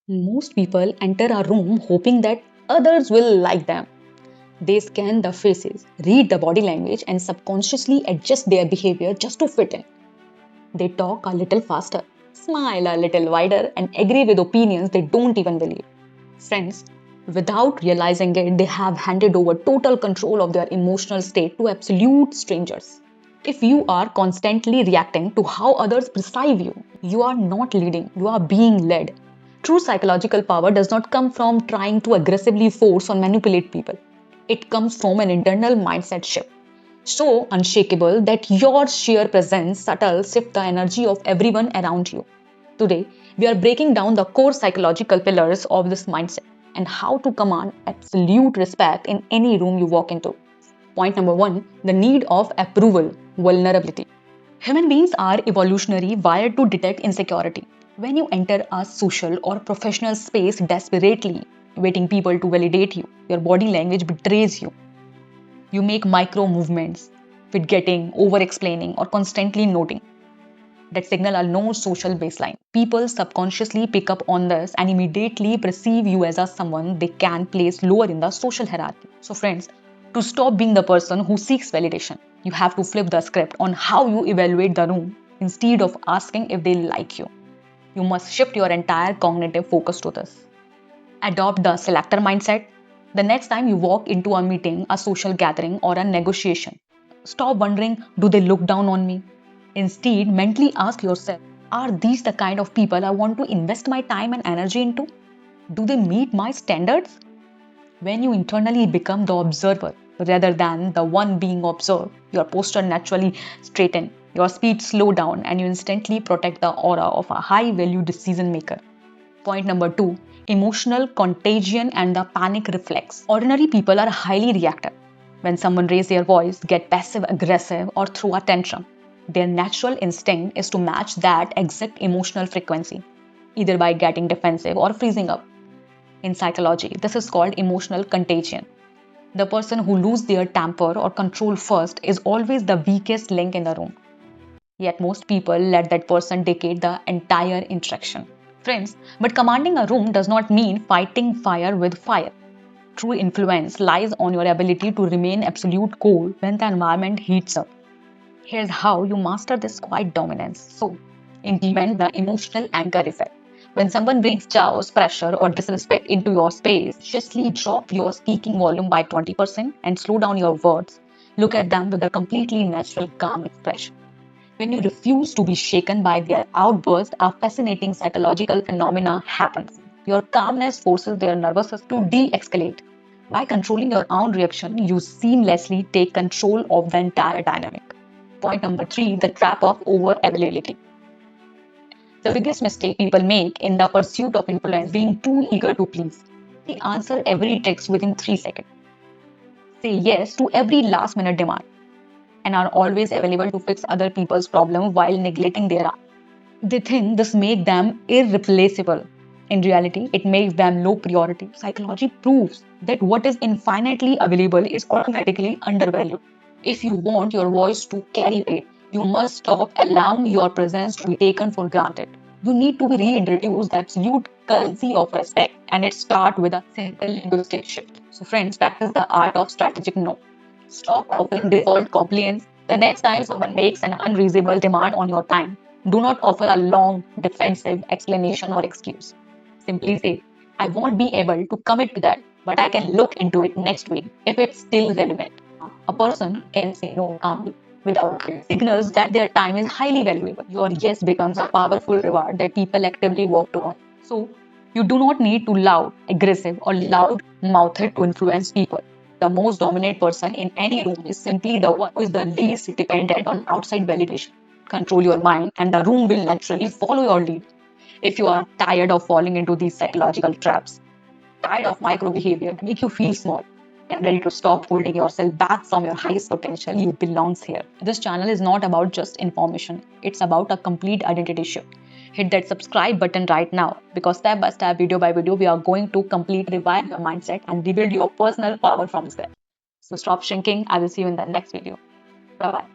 Most people enter a room hoping that others will like them. They scan the faces, read the body language, and subconsciously adjust their behavior just to fit in. They talk a little faster, smile a little wider, and agree with opinions they don't even believe. Friends, without realizing it, they have handed over total control of their emotional state to absolute strangers. If you are constantly reacting to how others perceive you, you are not leading, you are being led. True psychological power does not come from trying to aggressively force or manipulate people. It comes from an internal mindset shift. So unshakable that your sheer presence subtle shift the energy of everyone around you. Today, we are breaking down the core psychological pillars of this mindset and how to command absolute respect in any room you walk into. Point number one, the need of approval, vulnerability. Human beings are evolutionary wired to detect insecurity. When you enter a social or professional space desperately, waiting people to validate you, your body language betrays you. You make micro movements, forgetting, over explaining, or constantly noting that signal a no social baseline. People subconsciously pick up on this and immediately perceive you as a someone they can place lower in the social hierarchy. So, friends, to stop being the person who seeks validation, you have to flip the script on how you evaluate the room instead of asking if they like you. You must shift your entire cognitive focus to this. Adopt the selector mindset. The next time you walk into a meeting, a social gathering, or a negotiation, stop wondering, do they look down on me? Instead, mentally ask yourself, are these the kind of people I want to invest my time and energy into? Do they meet my standards? When you internally become the observer rather than the one being observed, your posture naturally straightens, your speech slow down, and you instantly protect the aura of a high value decision maker. Point number two, emotional contagion and the panic reflex. Ordinary people are highly reactive. When someone raises their voice, get passive aggressive, or throw a tantrum, their natural instinct is to match that exact emotional frequency, either by getting defensive or freezing up. In psychology, this is called emotional contagion. The person who loses their temper or control first is always the weakest link in the room. Yet most people let that person dictate the entire interaction. Friends, but commanding a room does not mean fighting fire with fire. True influence lies on your ability to remain absolute cool when the environment heats up. Here's how you master this quiet dominance. So, implement the emotional anchor effect. When someone brings chaos, pressure, or disrespect into your space, consciously drop your speaking volume by 20% and slow down your words. Look at them with a completely natural, calm expression. When you refuse to be shaken by their outburst, a fascinating psychological phenomena happens. Your calmness forces their nervous system to de-escalate. By controlling your own reaction, you seamlessly take control of the entire dynamic. Point number three, the trap of over availability. The biggest mistake people make in the pursuit of influence being too eager to please. They answer every text within 3 seconds. Say yes to every last minute demand and are always available to fix other people's problems while neglecting their own. They think this makes them irreplaceable. In reality, it makes them low priority. Psychology proves that what is infinitely available is automatically undervalued. If you want your voice to carry weight, you must stop allowing your presence to be taken for granted. You need to reintroduce the absolute currency of respect, and it starts with a simple linguistic shift. So, friends, practice the art of strategic no. Stop offering default compliance. The next time someone makes an unreasonable demand on your time, do not offer a long, defensive explanation or excuse. Simply say, I won't be able to commit to that, but I can look into it next week if it's still relevant. A person can say no calmly without guilt. Signals that their time is highly valuable. Your yes becomes a powerful reward that people actively work toward. So, you do not need to loud, aggressive, or loud mouthed to influence people. The most dominant person in any room is simply the one who is the least dependent on outside validation. Control your mind, and the room will naturally follow your lead. If you are tired of falling into these psychological traps, tired of micro behavior to make you feel small, and ready to stop holding yourself back from your highest potential, you belongs here. This channel is not about just information, it's about a complete identity shift. Hit that subscribe button right now because step by step, video by video, we are going to completely rewire your mindset and rebuild your personal power from scratch. So stop shrinking. I will see you in the next video. Bye bye.